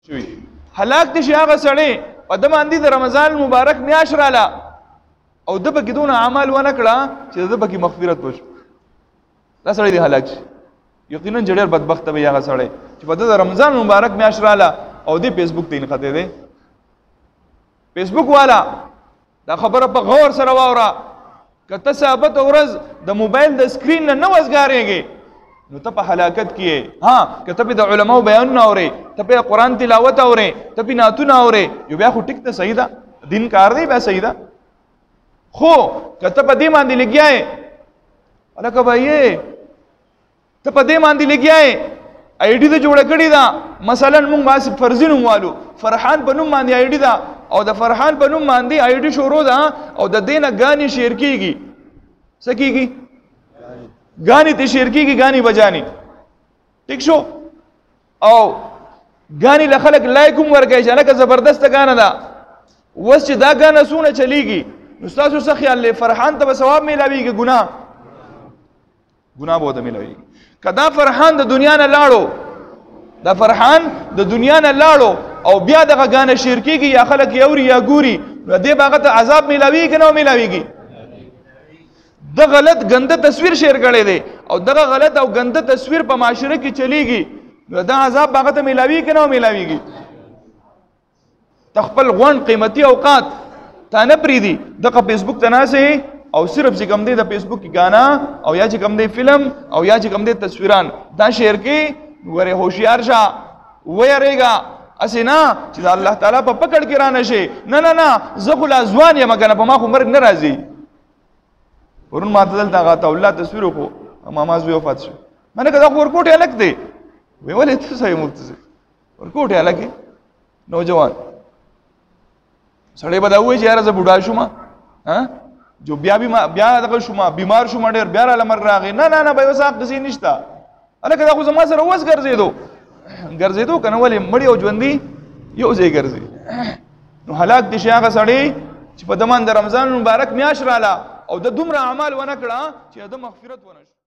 شوی هلاک دي شي هغه سړی په د باندې د رمضان مبارک میاشت رااله او د پکې دونه اعمال ونه کړه چې د پکې مغفرت وشو دا سړی دی هلاک شي یقینا ډېر بدبخت وي هغه سړی چې په د رمضان مبارک میاشت رااله او د فیسبوک ته انخته دی فیسبوک والا دا خبره په غور سره واوره کته ثابت ورځ د موبایل د سکرین نه وزګارېږي نو ته په هلاکت کې ها کته په د علماو بیان نه اوري ته په قران تلاوت اوري ته په ناتونه اوري یو بیا خو ټیک ته صحیح ده دین کار دی بیا صحیح ده خو کته په دې باندې لګیاي الکه بھائی ته په دې باندې لګیاي آی ډی ته جوړ کړی دا مثلا موږ واسه فرضی نوم والو فرحان په نوم باندې آی ډی دا او د فرحان په نوم باندې آی ډی شروع ده او د دینه غانی شیر کیږي سکیږي غانی ته شیر کیږي غانی بجانی ٹھیک شو او غانی له خلک لایک هم ورګی چې لکه زبردست غانه ده وس چې دا غانه سونه چلیږي نو تاسو څه خیال لري فرحان ته ثواب ملويږي ګناه به ته ملويږي کدا فرحان د دنیا نه لاړو دا فرحان د دنیا نه لاړو او بیا دغه غانه شیر کیږي یا خلک یوري یا ګوري نو دې باغه ته عذاب ملويږي نو ملويږي د غلط غنده تصویر شیر کړي دي او دغه غلط او غنده تصویر په معاشره کې چلیږي نو دا عذاب باغه ته ملويږي نو ملويږي تخپل غون قیمتي اوقات تا نه پریدي دغه فیسبوک ته ناسه او صرف چې کوم دی د فیسبوک کې غانا او یا چې کوم دی فلم او یا چې کوم دی تصویران دا شیر کې وره هوشیار شه ويریګا اسینا چې الله تعالی په پکړ کې را نشي نه نه نه زه خو ځوان یم کنه په ما خو مرګ نه راځي ورن ماته دلته غاته الله تصویر کو ماما زوی وفات شو مانه کدا ورکوټه الګ دی وی ولې ته صحیح مفتی ورکوټه الګ نوجوان سړی بداوي چې یاره زه بوډا شوم ها جو بیا دغه شوم بیمار شوم ډېر بیا را لمر راغی نه نه نه به وساق دسی نشتا الکه دا خو زما سره وس ګرځېدو کنه ولې مړی او ژوندۍ یو ځای ګرځي نو هلاک دي شي هغه سړی چې په دمان د رمضان مبارک میاشت رااله او د دومره اعمال ونه کړه چې د مغفرت ونه شو